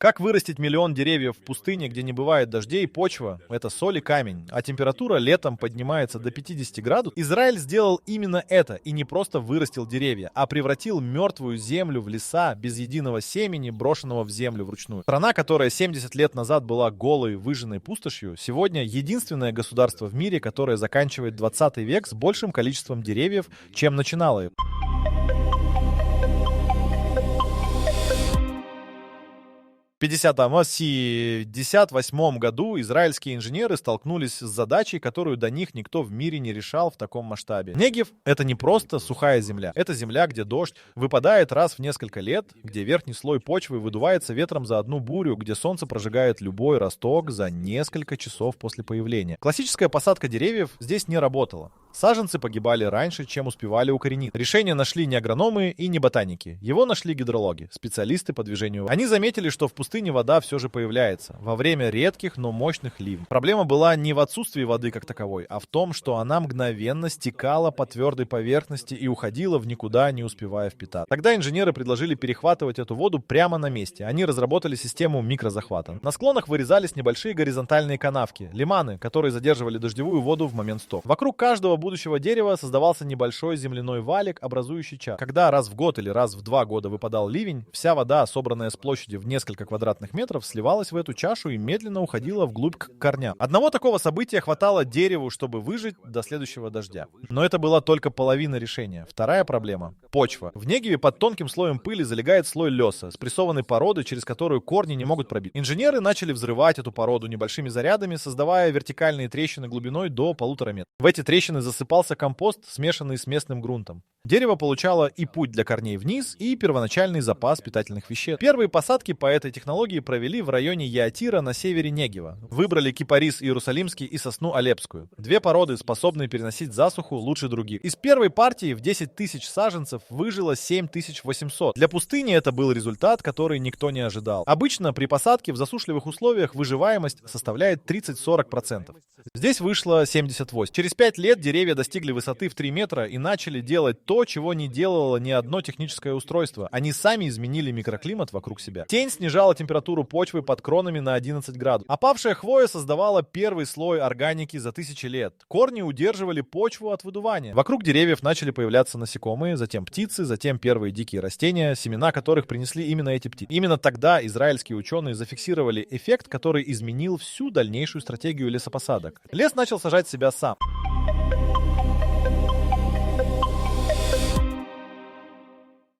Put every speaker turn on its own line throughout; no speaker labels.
Как вырастить миллион деревьев в пустыне, где не бывает дождей? Почва — это соль и камень, а температура летом поднимается до 50 градусов. Израиль сделал именно это и не просто вырастил деревья, а превратил мертвую землю в леса без единого семени, брошенного в землю вручную. Страна, которая 70 лет назад была голой, выжженной пустошью, сегодня единственное государство в мире, которое заканчивает 20 век с большим количеством деревьев, чем начинало его. В 1958 году израильские инженеры столкнулись с задачей, которую до них никто в мире не решал в таком масштабе. Негев — это не просто сухая земля. Это земля, где дождь выпадает раз в несколько лет, где верхний слой почвы выдувается ветром за одну бурю, где солнце прожигает любой росток за несколько часов после появления. Классическая посадка деревьев здесь не работала. Саженцы погибали раньше, чем успевали укоренить. Решение нашли не агрономы и не ботаники. Его нашли гидрологи, специалисты по движению. Они заметили, что в пустыне вода все же появляется во время редких, но мощных ливней. Проблема была не в отсутствии воды как таковой, а в том, что она мгновенно стекала по твердой поверхности и уходила в никуда, не успевая впитаться. Тогда инженеры предложили перехватывать эту воду прямо на месте. Они разработали систему микрозахвата. На склонах вырезались небольшие горизонтальные канавки, лиманы, которые задерживали дождевую воду в момент стока. Вокруг каждого будущего дерева создавался небольшой земляной валик, образующий чаш. Когда раз в год или раз в 2 года выпадал ливень, вся вода, собранная с площади в несколько квадратных метров, сливалась в эту чашу и медленно уходила вглубь к корням. Одного такого события хватало дереву, чтобы выжить до следующего дождя. Но это была только половина решения. Вторая проблема — почва. В Негеве под тонким слоем пыли залегает слой леса, спрессованной породы, через которую корни не могут пробить. Инженеры начали взрывать эту породу небольшими зарядами, создавая вертикальные трещины глубиной до 1,5 метра. В эти трещины засыпался компост, смешанный с местным грунтом. Дерево получало и путь для корней вниз, и первоначальный запас питательных веществ. Первые посадки по этой технологии провели в районе Яатира на севере Негева. Выбрали кипарис иерусалимский и сосну алепскую. 2 породы, способные переносить засуху лучше других. Из первой партии в 10 тысяч саженцев выжило 7800. Для пустыни это был результат, который никто не ожидал. Обычно при посадке в засушливых условиях выживаемость составляет 30-40%. Здесь вышло 78%. Через 5 лет деревья достигли высоты в 3 метра и начали делать то, чего не делало ни одно техническое устройство. Они сами изменили микроклимат вокруг себя. Тень снижала температуру почвы под кронами на 11 градусов. Опавшая хвоя создавала первый слой органики за тысячи лет. Корни удерживали почву от выдувания. Вокруг деревьев начали появляться насекомые, затем птицы, затем первые дикие растения, семена которых принесли именно эти птицы. Именно тогда израильские ученые зафиксировали эффект, который изменил всю дальнейшую стратегию лесопосадок. Лес начал сажать себя сам.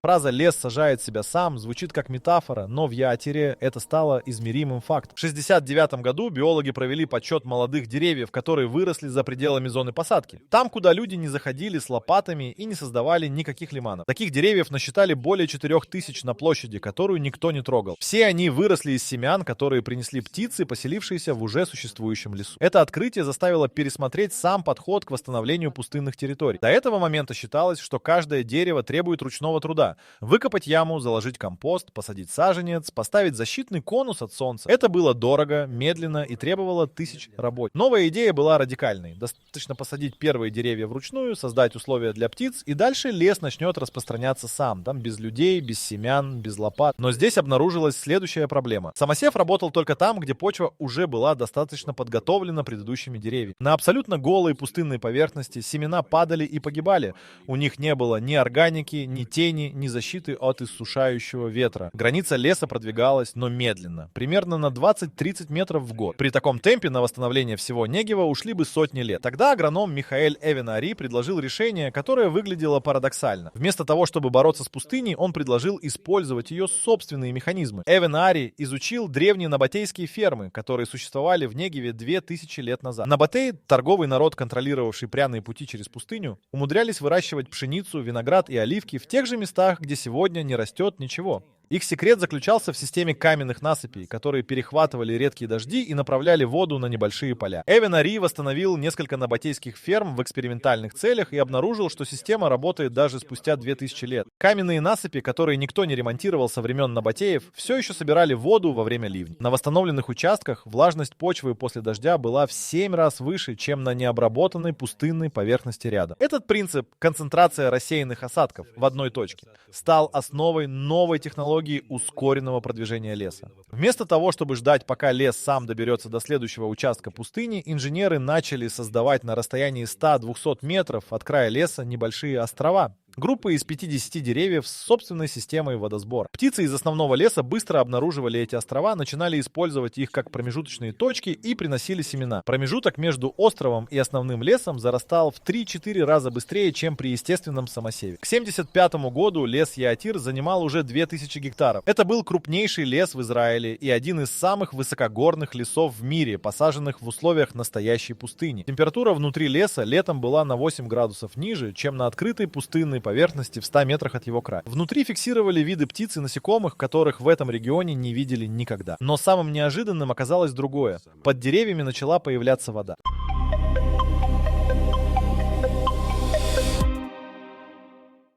Фраза «лес сажает себя сам» звучит как метафора, но в Яатире это стало измеримым фактом. В 1969 году биологи провели подсчет молодых деревьев, которые выросли за пределами зоны посадки. Там, куда люди не заходили с лопатами и не создавали никаких лиманов. Таких деревьев насчитали более 4000 на площади, которую никто не трогал. Все они выросли из семян, которые принесли птицы, поселившиеся в уже существующем лесу. Это открытие заставило пересмотреть сам подход к восстановлению пустынных территорий. До этого момента считалось, что каждое дерево требует ручного труда. Выкопать яму, заложить компост, посадить саженец, поставить защитный конус от солнца. Это было дорого, медленно и требовало тысяч работ. Новая идея была радикальной. Достаточно посадить первые деревья вручную, создать условия для птиц, и дальше лес начнет распространяться сам. Там без людей, без семян, без лопат. Но здесь обнаружилась следующая проблема. Самосев работал только там, где почва уже была достаточно подготовлена предыдущими деревьями. На абсолютно голой пустынной поверхности семена падали и погибали. У них не было ни органики, ни тени, ни защиты от иссушающего ветра. Граница леса продвигалась, но медленно, примерно на 20-30 метров в год. При таком темпе на восстановление всего Негева ушли бы сотни лет. Тогда агроном Михаэль Эвен-Ари предложил решение, которое выглядело парадоксально. Вместо того, чтобы бороться с пустыней, он предложил использовать ее собственные механизмы. Эвен-Ари изучил древние набатейские фермы, которые существовали в Негеве 2000 лет назад. Набатеи, торговый народ, контролировавший пряные пути через пустыню, умудрялись выращивать пшеницу, виноград и оливки в тех же местах, где сегодня не растет ничего. Их секрет заключался в системе каменных насыпей, которые перехватывали редкие дожди и направляли воду на небольшие поля. Эвен-Ари восстановил несколько набатейских ферм в экспериментальных целях и обнаружил, что система работает даже спустя 2000 лет. Каменные насыпи, которые никто не ремонтировал со времен набатеев, все еще собирали воду во время ливней. На восстановленных участках влажность почвы после дождя была в 7 раз выше, чем на необработанной пустынной поверхности рядом. Этот принцип, концентрация рассеянных осадков в одной точке, стал основой новой технологии технологии ускоренного продвижения леса. Вместо того, чтобы ждать, пока лес сам доберется до следующего участка пустыни, инженеры начали создавать на расстоянии 100-200 метров от края леса небольшие острова. Группы из 50 деревьев с собственной системой водосбора. Птицы из основного леса быстро обнаруживали эти острова, начинали использовать их как промежуточные точки и приносили семена. Промежуток между островом и основным лесом зарастал в 3-4 раза быстрее, чем при естественном самосеве. К 1975 году лес Яатир занимал уже 2000 гектаров. Это был крупнейший лес в Израиле и один из самых высокогорных лесов в мире, посаженных в условиях настоящей пустыни. Температура внутри леса летом была на 8 градусов ниже, чем на открытой пустынной поверхности в 100 метрах от его края. Внутри фиксировали виды птиц и насекомых, которых в этом регионе не видели никогда. Но самым неожиданным оказалось другое. Под деревьями начала появляться вода.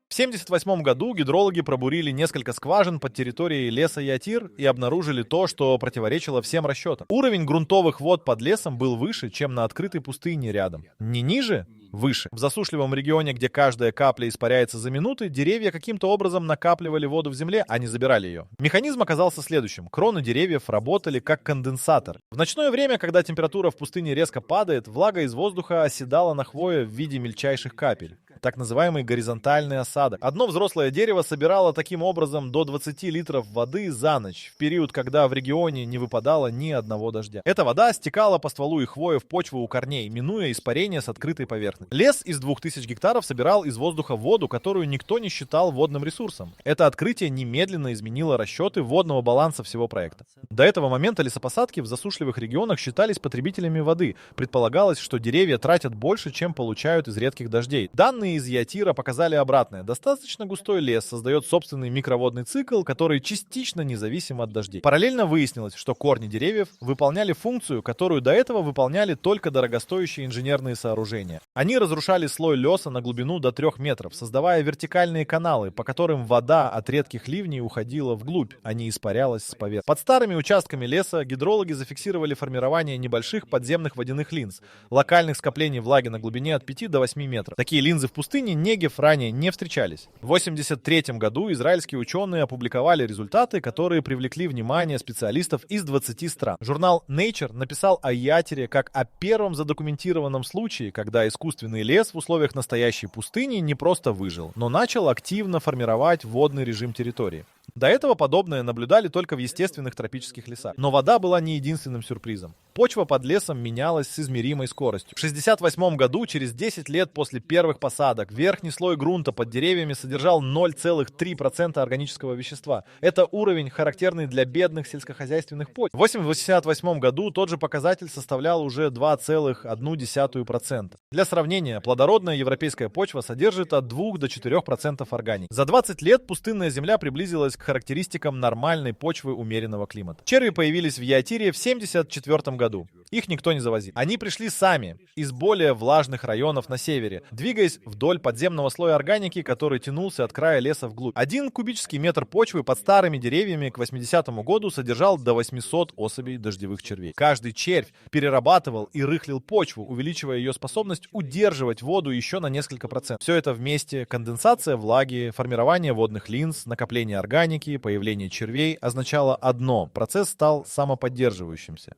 В 1978 году гидрологи пробурили несколько скважин под территорией леса Яатир и обнаружили то, что противоречило всем расчетам. Уровень грунтовых вод под лесом был выше, чем на открытой пустыне рядом. Не ниже, выше. В засушливом регионе, где каждая капля испаряется за минуты, деревья каким-то образом накапливали воду в земле, а не забирали ее. Механизм оказался следующим. Кроны деревьев работали как конденсатор. В ночное время, когда температура в пустыне резко падает, влага из воздуха оседала на хвое в виде мельчайших капель. Так называемый горизонтальный осадок. Одно взрослое дерево собирало таким образом до 20 литров воды за ночь, в период, когда в регионе не выпадало ни одного дождя. Эта вода стекала по стволу и хвое в почву у корней, минуя испарение с открытой поверхности. Лес из 2000 гектаров собирал из воздуха воду, которую никто не считал водным ресурсом. Это открытие немедленно изменило расчеты водного баланса всего проекта. До этого момента лесопосадки в засушливых регионах считались потребителями воды. Предполагалось, что деревья тратят больше, чем получают из редких дождей. Данные из Яатира показали обратное. Достаточно густой лес создает собственный микроводный цикл, который частично независим от дождей. Параллельно выяснилось, что корни деревьев выполняли функцию, которую до этого выполняли только дорогостоящие инженерные сооружения. Они разрушали слой леса на глубину до 3 метров, создавая вертикальные каналы, по которым вода от редких ливней уходила вглубь, а не испарялась с поверхности. Под старыми участками леса гидрологи зафиксировали формирование небольших подземных водяных линз, локальных скоплений влаги на глубине от 5 до 8 метров. Такие линзы в пустыне Негев ранее не встречались. В 1983 году израильские ученые опубликовали результаты, которые привлекли внимание специалистов из 20 стран. Журнал Nature написал о Яатире как о первом задокументированном случае, когда искусственный лес в условиях настоящей пустыни не просто выжил, но начал активно формировать водный режим территории. До этого подобное наблюдали только в естественных тропических лесах. Но вода была не единственным сюрпризом. Почва под лесом менялась с измеримой скоростью. В 1968 году, через 10 лет после первых посадок, верхний слой грунта под деревьями содержал 0,3% органического вещества. Это уровень, характерный для бедных сельскохозяйственных почв. В 1988 году тот же показатель составлял уже 2,1%. Для сравнения, плодородная европейская почва содержит от 2 до 4% органики. За 20 лет пустынная земля приблизилась к характеристикам нормальной почвы умеренного климата. Черви появились в Яатире в 1974 году. Их никто не завозил. Они пришли сами, из более влажных районов на севере, двигаясь вдоль подземного слоя органики, который тянулся от края леса вглубь. 1 кубический метр почвы под старыми деревьями к 80-му году содержал до 800 особей дождевых червей. Каждый червь перерабатывал и рыхлил почву, увеличивая ее способность удерживать воду еще на несколько процентов. Все это вместе — конденсация влаги, формирование водных линз, накопление органики, появление червей — означало одно — процесс стал самоподдерживающимся.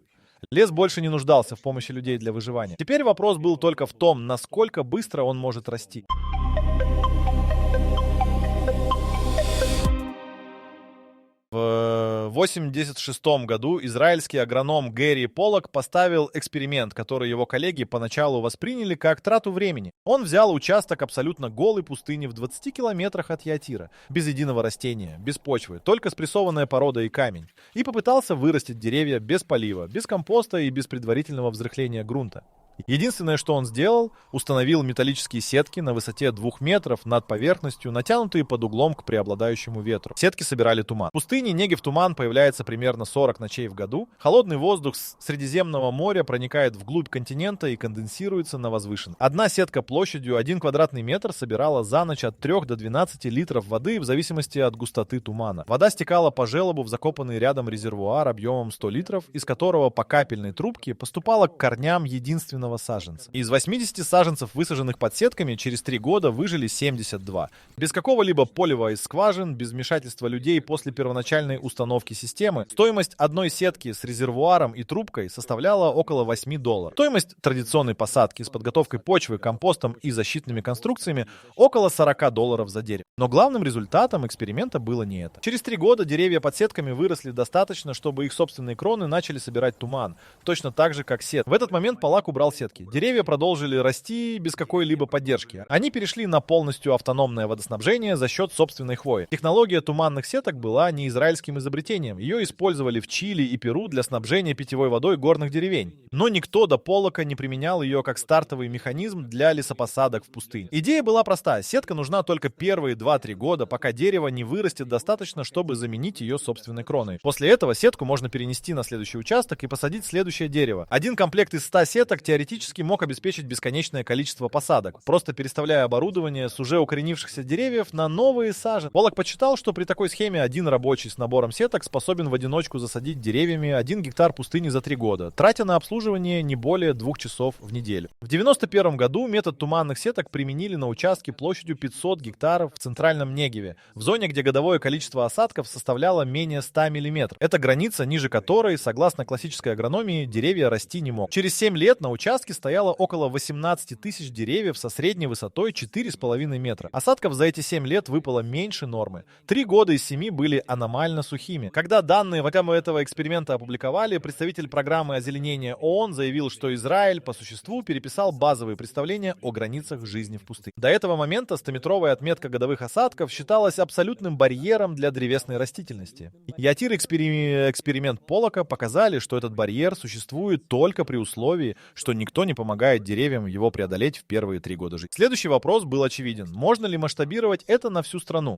Лес больше не нуждался в помощи людей для выживания. Теперь вопрос был только в том, насколько быстро он может расти. В 1986 году израильский агроном Гэри Поллок поставил эксперимент, который его коллеги поначалу восприняли как трату времени. Он взял участок абсолютно голой пустыни в 20 километрах от Яатира, без единого растения, без почвы, только спрессованная порода и камень, и попытался вырастить деревья без полива, без компоста и без предварительного взрыхления грунта. Единственное, что он сделал, установил металлические сетки на высоте 2 метров над поверхностью, натянутые под углом к преобладающему ветру. Сетки собирали туман. В пустыне Негев туман появляется примерно 40 ночей в году. Холодный воздух с Средиземного моря проникает вглубь континента и конденсируется на возвышенности. Одна сетка площадью 1 квадратный метр собирала за ночь от 3 до 12 литров воды в зависимости от густоты тумана. Вода стекала по желобу в закопанный рядом резервуар объемом 100 литров, из которого по капельной трубке поступала к корням единственного единого саженца. Из 80 саженцев, высаженных под сетками, через 3 года выжили 72. Без какого-либо полива из скважин, без вмешательства людей после первоначальной установки системы, стоимость одной сетки с резервуаром и трубкой составляла около $8. Стоимость традиционной посадки с подготовкой почвы, компостом и защитными конструкциями около $40 за дерево. Но главным результатом эксперимента было не это. Через 3 года деревья под сетками выросли достаточно, чтобы их собственные кроны начали собирать туман, точно так же, как сетка. В этот момент Полак убрал сетки. Деревья продолжили расти без какой-либо поддержки. Они перешли на полностью автономное водоснабжение за счет собственной хвои. Технология туманных сеток была не израильским изобретением. Ее использовали в Чили и Перу для снабжения питьевой водой горных деревень. Но никто до Полака не применял ее как стартовый механизм для лесопосадок в пустыне. Идея была проста. Сетка нужна только первые 2-3 года, пока дерево не вырастет достаточно, чтобы заменить ее собственной кроной. После этого сетку можно перенести на следующий участок и посадить следующее дерево. Один комплект из 100 сеток теоретически мог обеспечить бесконечное количество посадок, просто переставляя оборудование с уже укоренившихся деревьев на новые саженцы. Полак подсчитал, что при такой схеме один рабочий с набором сеток способен в одиночку засадить деревьями 1 гектар пустыни за 3 года, тратя на обслуживание не более 2 часов в неделю. В 1991 году метод туманных сеток применили на участке площадью 500 гектаров в центральном Негеве, в зоне, где годовое количество осадков составляло менее 100 мм. Это граница, ниже которой, согласно классической агрономии, деревья расти не могут. Через 7 лет на участке стояло около 18 тысяч деревьев со средней высотой 4,5 метра. Осадков за эти 7 лет выпало меньше нормы. 3 года из 7 были аномально сухими. Когда данные во время этого эксперимента опубликовали, представитель программы озеленения ООН заявил, что Израиль по существу переписал базовые представления о границах жизни в пустыне. До этого момента 100-метровая отметка годовых осадков считалась абсолютным барьером для древесной растительности. Ятир и эксперимент Полака показали, что этот барьер существует только при условии, что никто не помогает деревьям его преодолеть в первые 3 года жизни. Следующий вопрос был очевиден. Можно ли масштабировать это на всю страну?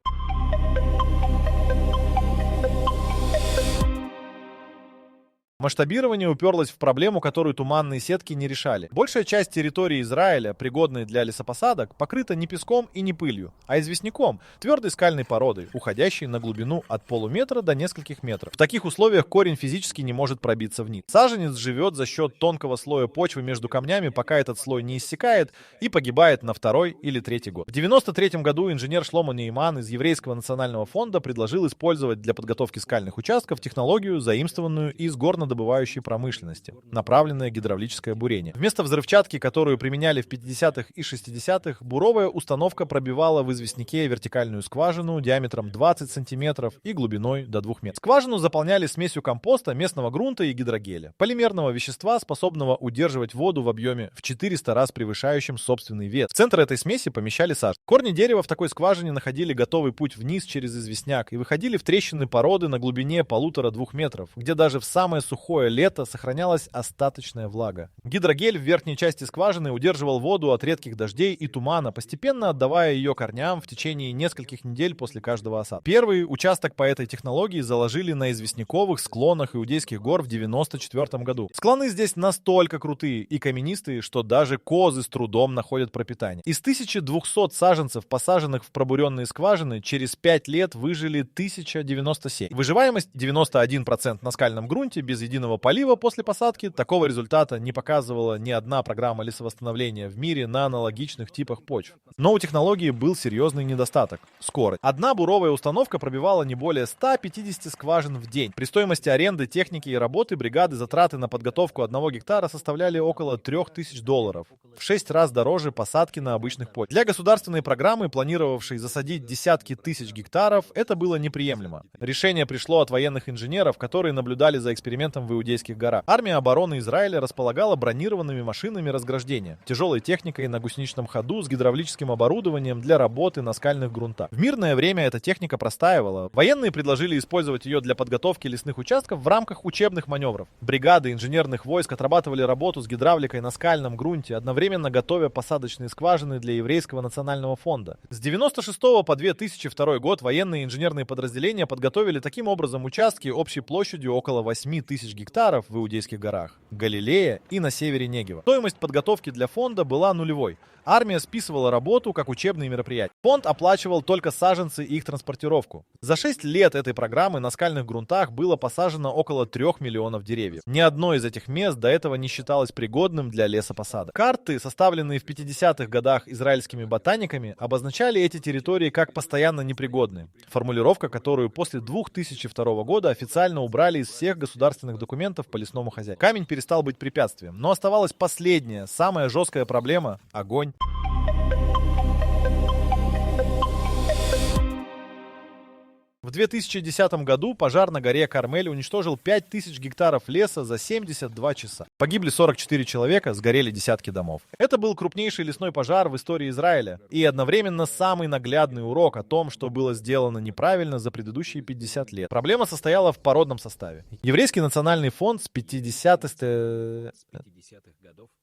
Масштабирование уперлось в проблему, которую туманные сетки не решали. Большая часть территории Израиля, пригодной для лесопосадок, покрыта не песком и не пылью, а известняком, твердой скальной породой, уходящей на глубину от полуметра до нескольких метров. В таких условиях корень физически не может пробиться вниз. Саженец живет за счет тонкого слоя почвы между камнями, пока этот слой не иссякает и погибает на 2-й или 3-й год. В 1993 году инженер Шломо Нейман из Еврейского национального фонда предложил использовать для подготовки скальных участков технологию, заимствованную из горнодобывающей промышленности, направленное гидравлическое бурение. Вместо взрывчатки, которую применяли в 50-х и 60-х, буровая установка пробивала в известняке вертикальную скважину диаметром 20 см и глубиной до 2 метров. Скважину заполняли смесью компоста, местного грунта и гидрогеля, полимерного вещества, способного удерживать воду в объеме в 400 раз превышающем собственный вес. В центр этой смеси помещали сажу. Корни дерева в такой скважине находили готовый путь вниз через известняк и выходили в трещины породы на глубине 1,5-2 метров, где даже в самое сухое лето сохранялась остаточная влага. Гидрогель в верхней части скважины удерживал воду от редких дождей и тумана, постепенно отдавая ее корням в течение нескольких недель после каждого осадка. Первый участок по этой технологии заложили на известняковых склонах Иудейских гор в 1994 году. Склоны здесь настолько крутые и каменистые, что даже козы с трудом находят пропитание. Из 1200 саженцев, посаженных в пробуренные скважины, через 5 лет выжили 1097. Выживаемость 91% на скальном грунте без единого полива после посадки. Такого результата не показывала ни одна программа лесовосстановления в мире на аналогичных типах почв. Но у технологии был серьезный недостаток — скорость. Одна буровая установка пробивала не более 150 скважин в день. При стоимости аренды, техники и работы бригады затраты на подготовку 1 гектара составляли около $3000, в 6 раз дороже посадки на обычных почвах. Для государственной программы, планировавшей засадить десятки тысяч гектаров, это было неприемлемо. Решение пришло от военных инженеров, которые наблюдали за экспериментом в Иудейских горах. Армия обороны Израиля располагала бронированными машинами разграждения, тяжелой техникой на гусеничном ходу с гидравлическим оборудованием для работы на скальных грунтах. В мирное время эта техника простаивала. Военные предложили использовать ее для подготовки лесных участков в рамках учебных маневров. Бригады инженерных войск отрабатывали работу с гидравликой на скальном грунте, одновременно готовя посадочные скважины для Еврейского национального фонда. С 1996 по 2002 год военные инженерные подразделения подготовили таким образом участки общей площадью около 8000 тысяч гектаров в Иудейских горах, Галилея и на севере Негева. Стоимость подготовки для фонда была нулевой. Армия списывала работу как учебные мероприятия. Фонд оплачивал только саженцы и их транспортировку. За 6 лет этой программы на скальных грунтах было посажено около 3 миллионов деревьев. Ни одно из этих мест до этого не считалось пригодным для лесопосадок. Карты, составленные в 50-х годах израильскими ботаниками, обозначали эти территории как постоянно непригодные. Формулировка, которую после 2002 года официально убрали из всех государственных документов по лесному хозяйству. Камень перестал быть препятствием, но оставалась последняя, самая жесткая проблема – огонь. В 2010 году пожар на горе Кармель уничтожил 5000 гектаров леса за 72 часа. Погибли 44 человека, сгорели десятки домов. Это был крупнейший лесной пожар в истории Израиля и одновременно самый наглядный урок о том, что было сделано неправильно за предыдущие 50 лет. Проблема состояла в породном составе. Еврейский национальный фонд с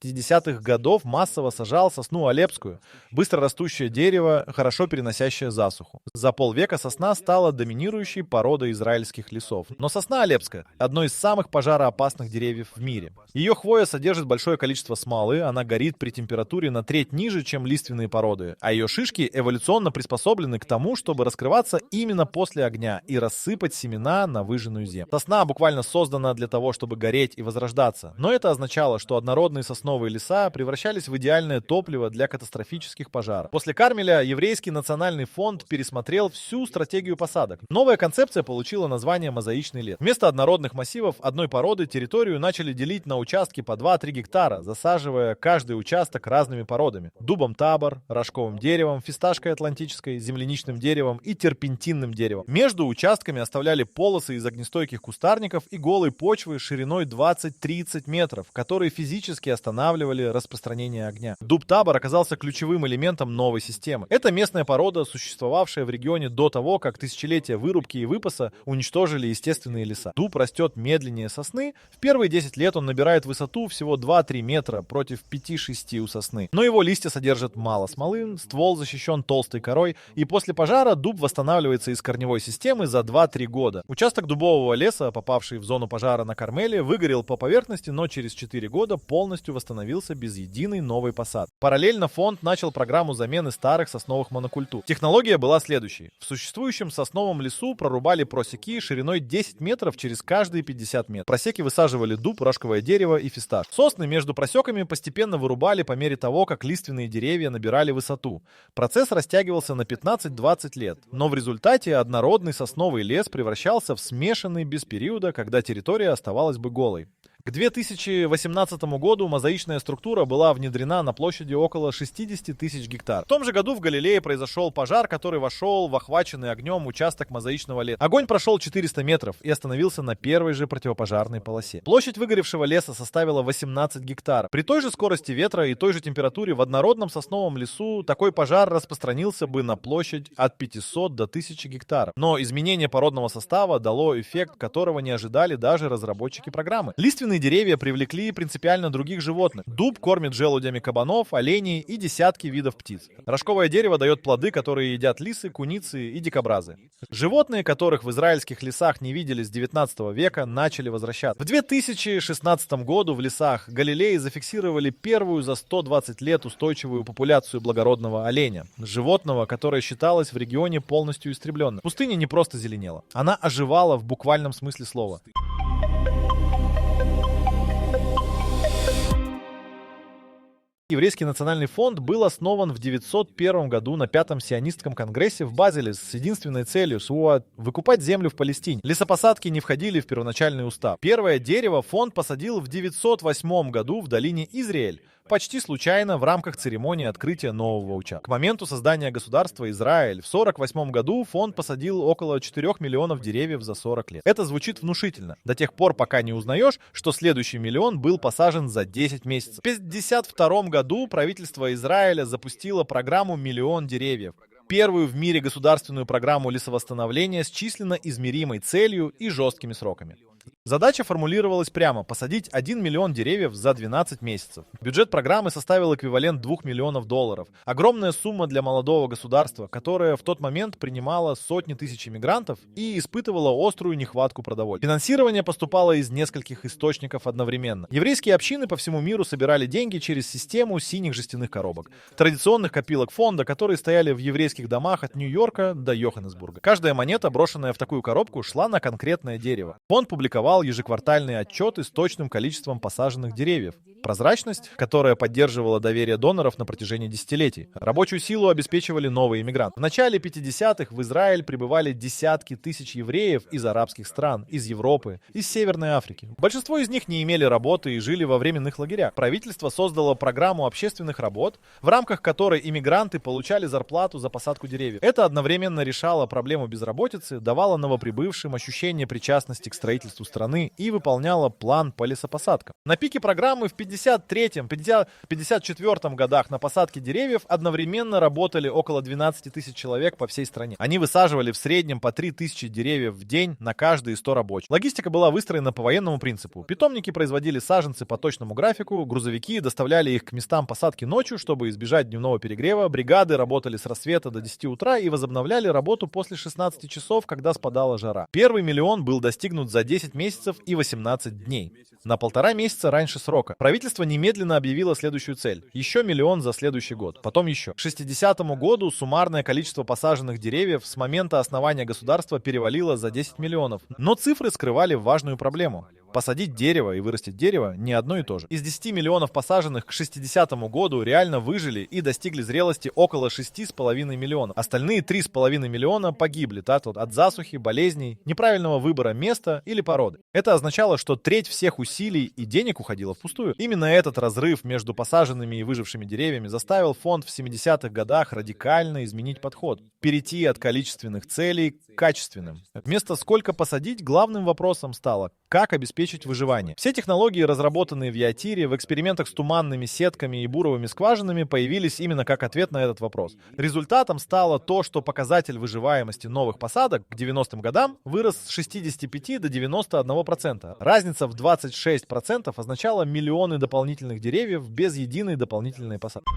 50-х годов массово сажал сосну алепскую, быстро растущее дерево, хорошо переносящее засуху. За полвека сосна стала доминирующей породой израильских лесов. Но сосна алепская – одно из самых пожароопасных деревьев в мире. Ее хвоя содержит большое количество смолы, она горит при температуре на треть ниже, чем лиственные породы, а ее шишки эволюционно приспособлены к тому, чтобы раскрываться именно после огня и рассыпать семена на выжженную землю. Сосна буквально создана для того, чтобы гореть и возрождаться, но это означало, что однородные сосновые леса превращались в идеальное топливо для катастрофических пожаров. После Кармеля Еврейский национальный фонд пересмотрел всю стратегию посадок. Новая концепция получила название «Мозаичный лес». Вместо однородных массивов одной породы территорию начали делить на участки по 2-3 гектара, засаживая каждый участок разными породами. Дубом табор, рожковым деревом, фисташкой атлантической, земляничным деревом и терпентинным деревом. Между участками оставляли полосы из огнестойких кустарников и голой почвы шириной 20-30 метров, которые физически останавливали распространение огня. Дуб табор оказался ключевым элементом новой системы. Это местная порода, существовавшая в регионе до того, как тысячелетия вырубки и выпаса уничтожили естественные леса. Дуб растет медленнее сосны. В первые 10 лет он набирает высоту всего 2-3 метра против 5-6 у сосны. Но его листья содержат мало смолы, ствол защищен толстой корой, и после пожара дуб восстанавливается из корневой системы за 2-3 года. Участок дубового леса, попавший в зону пожара на Кармеле, выгорел по поверхности, но через 4 года полностью восстановился без единой новой посадки. Параллельно фонд начал программу замены старых сосновых монокультур. Технология была следующей. В существующем сосновом лесу прорубали просеки шириной 10 метров через каждые 50 метров. Просеки высаживали дуб, рожковое дерево и фисташ. Сосны между просеками постепенно вырубали по мере того, как лиственные деревья набирали высоту. Процесс растягивался на 15-20 лет, но в результате однородный сосновый лес превращался в смешанный без периода, когда территория оставалась бы голой. К 2018 году мозаичная структура была внедрена на площади около 60 тысяч гектар. В том же году в Галилее произошел пожар, который вошел в охваченный огнем участок мозаичного леса. Огонь прошел 400 метров и остановился на первой же противопожарной полосе. Площадь выгоревшего леса составила 18 гектаров. При той же скорости ветра и той же температуре в однородном сосновом лесу такой пожар распространился бы на площадь от 500 до 1000 гектаров. Но изменение породного состава дало эффект, которого не ожидали даже разработчики программы. Лиственные деревья привлекли принципиально других животных. Дуб кормит желудями кабанов, оленей и десятки видов птиц. Рожковое дерево дает плоды, которые едят лисы, куницы и дикобразы. Животные, которых в израильских лесах не видели с 19 века, начали возвращаться. В 2016 году в лесах Галилеи зафиксировали первую за 120 лет устойчивую популяцию благородного оленя, животного, которое считалось в регионе полностью истребленным. Пустыня не просто зеленела, она оживала в буквальном смысле слова. Еврейский национальный фонд был основан в 901 году на Пятом сионистском конгрессе в Базеле с единственной целью – выкупать землю в Палестине. Лесопосадки не входили в первоначальный устав. Первое дерево фонд посадил в 908 году в долине Израиль, почти случайно в рамках церемонии открытия нового участка. К моменту создания государства Израиль в 1948 году фонд посадил около 4 миллионов деревьев за 40 лет. Это звучит внушительно, до тех пор, пока не узнаешь, что следующий миллион был посажен за 10 месяцев. В 1952 году правительство Израиля запустило программу «Миллион деревьев». Первую в мире государственную программу лесовосстановления с численно измеримой целью и жесткими сроками. Задача формулировалась прямо — посадить 1 миллион деревьев за 12 месяцев. Бюджет программы составил эквивалент $2 миллионов. Огромная сумма для молодого государства, которое в тот момент принимало сотни тысяч иммигрантов и испытывало острую нехватку продовольствия. Финансирование поступало из нескольких источников одновременно. Еврейские общины по всему миру собирали деньги через систему синих жестяных коробок, традиционных копилок фонда, которые стояли в еврейских домах от Нью-Йорка до Йоханнесбурга. Каждая монета, брошенная в такую коробку, шла на конкретное дерево. Фонд публиковал ежеквартальные отчеты с точным количеством посаженных деревьев. Прозрачность, которая поддерживала доверие доноров на протяжении десятилетий. Рабочую силу обеспечивали новые иммигранты. В начале 50-х в Израиль прибывали десятки тысяч евреев из арабских стран, из Европы, из Северной Африки. Большинство из них не имели работы и жили во временных лагерях. Правительство создало программу общественных работ, в рамках которой иммигранты получали зарплату за посадку деревьев. Это одновременно решало проблему безработицы, давало новоприбывшим ощущение причастности к строительству страны и выполняло план по лесопосадкам. На пике программы в 53-54 годах на посадке деревьев одновременно работали около 12 тысяч человек по всей стране. Они высаживали в среднем по 3000 деревьев в день на каждые 100 рабочих. Логистика была выстроена по военному принципу. Питомники производили саженцы по точному графику, грузовики доставляли их к местам посадки ночью, чтобы избежать дневного перегрева, бригады работали с рассвета до 10 утра и возобновляли работу после 16 часов, когда спадала жара. Первый миллион был достигнут за 10 месяцев и 18 дней. На 1,5 месяца раньше срока. Правительство немедленно объявило следующую цель. Еще миллион за следующий год. Потом еще. К 60-му году суммарное количество посаженных деревьев с момента основания государства перевалило за 10 миллионов. Но цифры скрывали важную проблему. Посадить дерево и вырастить дерево не одно и то же. Из 10 миллионов посаженных к 60-му году реально выжили и достигли зрелости около 6,5 миллионов. Остальные 3,5 миллиона погибли от засухи, болезней, неправильного выбора места или породы. Это означало, что треть всех усилий и денег уходила впустую. Именно этот разрыв между посаженными и выжившими деревьями заставил фонд в 70-х годах радикально изменить подход. Перейти от количественных целей к качественным. Вместо «сколько посадить» главным вопросом стало «как обеспечить выживание». Все технологии, разработанные в Яатире, в экспериментах с туманными сетками и буровыми скважинами, появились именно как ответ на этот вопрос. Результатом стало то, что показатель выживаемости новых посадок к 90-м годам вырос с 65 до 91%. Разница в 26% означала миллионы дополнительных деревьев без единой дополнительной посадки.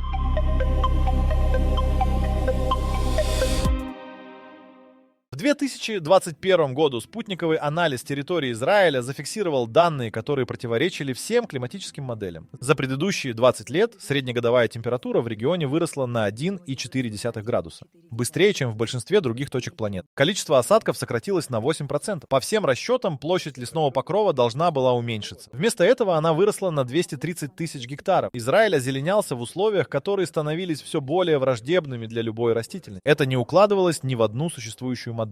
В 2021 году спутниковый анализ территории Израиля зафиксировал данные, которые противоречили всем климатическим моделям. За предыдущие 20 лет среднегодовая температура в регионе выросла на 1,4 градуса. Быстрее, чем в большинстве других точек планеты. Количество осадков сократилось на 8%. По всем расчетам, площадь лесного покрова должна была уменьшиться. Вместо этого она выросла на 230 тысяч гектаров. Израиль озеленялся в условиях, которые становились все более враждебными для любой растительности. Это не укладывалось ни в одну существующую модель.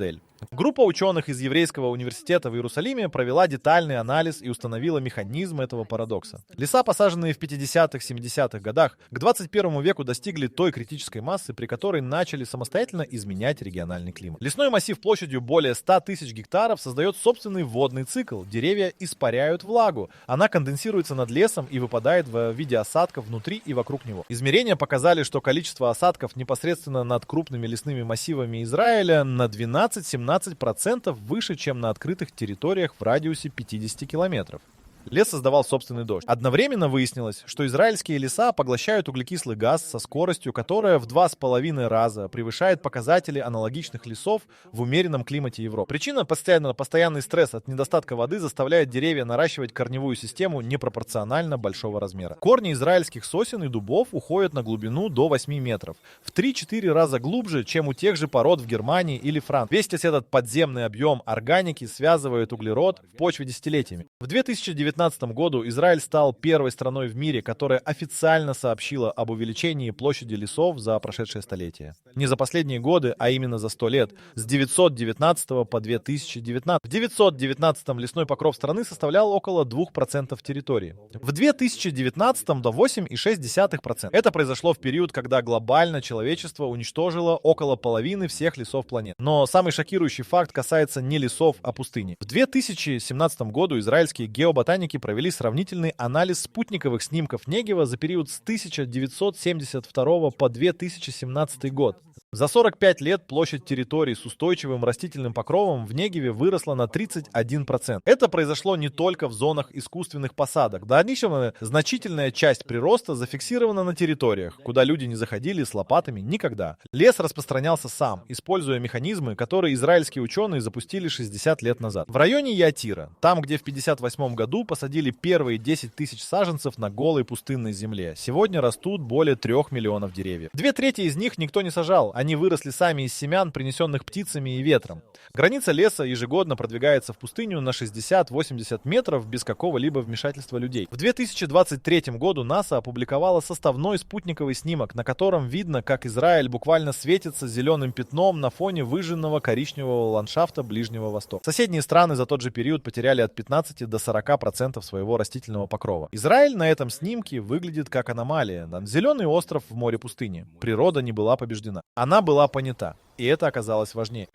Группа ученых из Еврейского университета в Иерусалиме провела детальный анализ и установила механизм этого парадокса. Леса, посаженные в 50-70-х годах, к 21 веку достигли той критической массы, при которой начали самостоятельно изменять региональный климат. Лесной массив площадью более 100 тысяч гектаров создает собственный водный цикл. Деревья испаряют влагу. Она конденсируется над лесом и выпадает в виде осадков внутри и вокруг него. Измерения показали, что количество осадков непосредственно над крупными лесными массивами Израиля на 12-17% выше, чем на открытых территориях в радиусе 50 километров. Лес создавал собственный дождь. Одновременно выяснилось, что израильские леса поглощают углекислый газ со скоростью, которая в 2,5 раза превышает показатели аналогичных лесов в умеренном климате Европы. Причина — постоянный стресс от недостатка воды заставляет деревья наращивать корневую систему непропорционально большого размера. Корни израильских сосен и дубов уходят на глубину до 8 метров. В 3-4 раза глубже, чем у тех же пород в Германии или Франции. Весь этот подземный объем органики связывает углерод в почве десятилетиями. В 2019 году Израиль стал первой страной в мире, которая официально сообщила об увеличении площади лесов за прошедшее столетие. Не за последние годы, а именно за 100 лет, с 919 по 2019. В 919 лесной покров страны составлял около 2% территории. В 2019 до 8,6%. Это произошло в период, когда глобально человечество уничтожило около половины всех лесов планеты. Но самый шокирующий факт касается не лесов, а пустыни. В 2017 году израильские геоботаники провели сравнительный анализ спутниковых снимков Негева за период с 1972 по 2017 год. За 45 лет площадь территорий с устойчивым растительным покровом в Негеве выросла на 31%. Это произошло не только в зонах искусственных посадок. Дальнейшая значительная часть прироста зафиксирована на территориях, куда люди не заходили с лопатами никогда. Лес распространялся сам, используя механизмы, которые израильские ученые запустили 60 лет назад. В районе Яатира, там, где в 1958 году посадили первые 10 тысяч саженцев на голой пустынной земле, сегодня растут более 3 миллионов деревьев. 2/3 из них никто не сажал, они выросли сами из семян, принесенных птицами и ветром. Граница леса ежегодно продвигается в пустыню на 60-80 метров без какого-либо вмешательства людей. В 2023 году НАСА опубликовала составной спутниковый снимок, на котором видно, как Израиль буквально светится зеленым пятном на фоне выжженного коричневого ландшафта Ближнего Востока. Соседние страны за тот же период потеряли от 15 до 40% своего растительного покрова. Израиль на этом снимке выглядит как аномалия. Зеленый остров в море пустыни. Природа не была побеждена. Она была понята. И это оказалось важнее.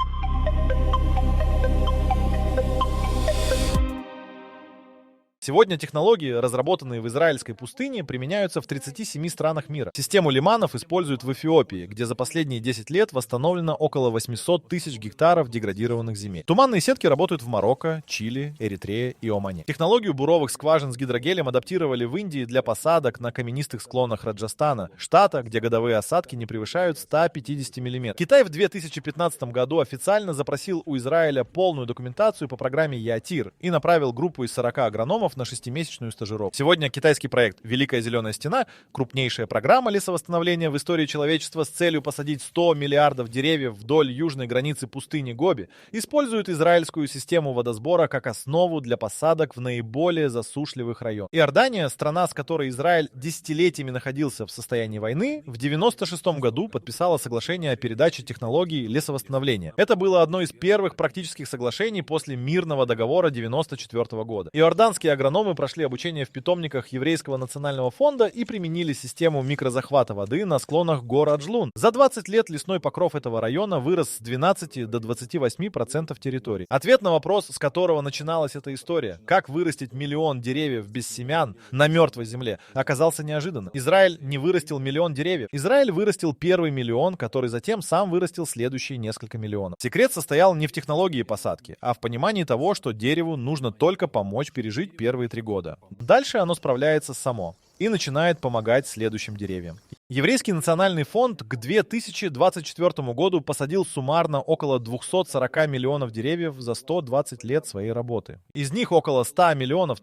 Сегодня технологии, разработанные в израильской пустыне, применяются в 37 странах мира. Систему лиманов используют в Эфиопии, где за последние 10 лет восстановлено около 800 тысяч гектаров деградированных земель. Туманные сетки работают в Марокко, Чили, Эритрее и Омане. Технологию буровых скважин с гидрогелем адаптировали в Индии для посадок на каменистых склонах Раджастана, штата, где годовые осадки не превышают 150 мм. Китай в 2015 году официально запросил у Израиля полную документацию по программе Яатир и направил группу из 40 агрономов на 6-месячную стажировку. Сегодня китайский проект «Великая зеленая стена», крупнейшая программа лесовосстановления в истории человечества с целью посадить 100 миллиардов деревьев вдоль южной границы пустыни Гоби, использует израильскую систему водосбора как основу для посадок в наиболее засушливых районах. Иордания, страна, с которой Израиль десятилетиями находился в состоянии войны, в 1996 году подписала соглашение о передаче технологий лесовосстановления. Это было одно из первых практических соглашений после мирного договора 1994 года. Иорданские агрономы прошли обучение в питомниках Еврейского национального фонда и применили систему микрозахвата воды на склонах гор Аджлун. За 20 лет лесной покров этого района вырос с 12 до 28% территории. Ответ на вопрос, с которого начиналась эта история, как вырастить миллион деревьев без семян на мертвой земле, оказался неожиданным. Израиль не вырастил миллион деревьев. Израиль вырастил первый миллион, который затем сам вырастил следующие несколько миллионов. Секрет состоял не в технологии посадки, а в понимании того, что дереву нужно только помочь пережить первые 3 года. Дальше оно справляется само и начинает помогать следующим деревьям. Еврейский национальный фонд к 2024 году посадил суммарно около 240 миллионов деревьев за 120 лет своей работы. Из них около 100 миллионов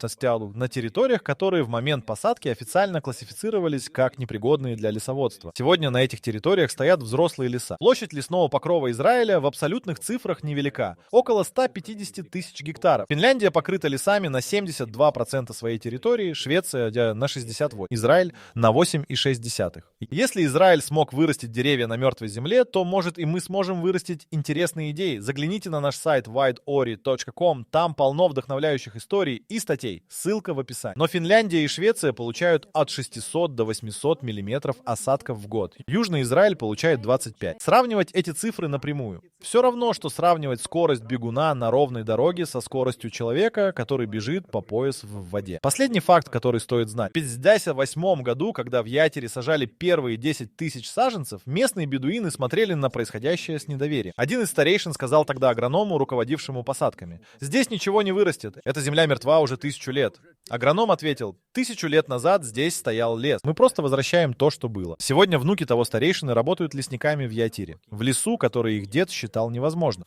на территориях, которые в момент посадки официально классифицировались как непригодные для лесоводства. Сегодня на этих территориях стоят взрослые леса. Площадь лесного покрова Израиля в абсолютных цифрах невелика. Около 150 тысяч гектаров. Финляндия покрыта лесами на 72% своей территории, Швеция на 68%, Израиль на 8,6%. Если Израиль смог вырастить деревья на мертвой земле, то, может, и мы сможем вырастить интересные идеи. Загляните на наш сайт wideori.com, там полно вдохновляющих историй и статей. Ссылка в описании. Но Финляндия и Швеция получают от 600 до 800 миллиметров осадков в год. Южный Израиль получает 25. Сравнивать эти цифры напрямую. Все равно, что сравнивать скорость бегуна на ровной дороге со скоростью человека, который бежит по пояс в воде. Последний факт, который стоит знать. В 1958 году, когда в Яатире сажали первые 10 тысяч саженцев, местные бедуины смотрели на происходящее с недоверием. Один из старейшин сказал тогда агроному, руководившему посадками: «Здесь ничего не вырастет. Эта земля мертва уже 1000 лет». Агроном ответил: 1000 лет назад здесь стоял лес. Мы просто возвращаем то, что было. Сегодня внуки того старейшины работают лесниками в Яатире, в лесу, который их дед считал невозможным.